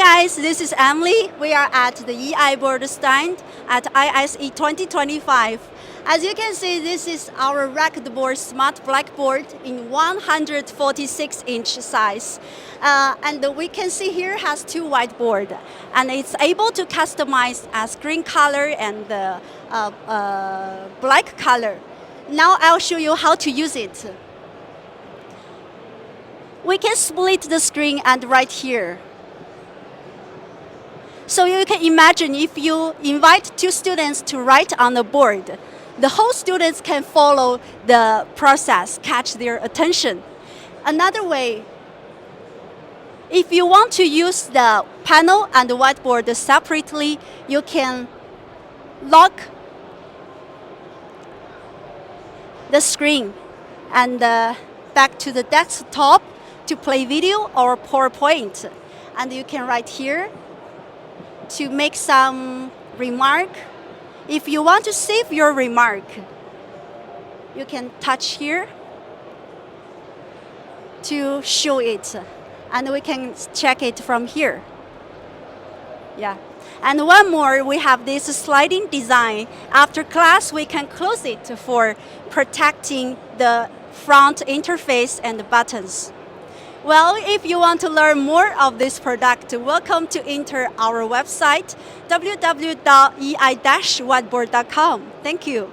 guys, this is Emily. We are at the EIBOARD stand at ISE 2025. As you can see, this is our Recordable smart blackboard in 146-inch size. And we can see here has two whiteboards, and it's able to customize a screen color and black color. Now I'll show you how to use it. We can split the screen and right here. So you can imagine if you invite two students to write on the board, the whole students can follow the process, catch their attention. Another way, if you want to use the panel and the whiteboard separately, you can lock the screen and back to the desktop to play video or PowerPoint. And you can write here to make some remark. If you want to save your remark, you can touch here to show it, and we can check it from here. Yeah. And one more, we have this sliding design. After class, we can close it for protecting the front interface and the buttons. Well, if you want to learn more of this product, welcome to enter our website, www.ei-whiteboard.com. Thank you.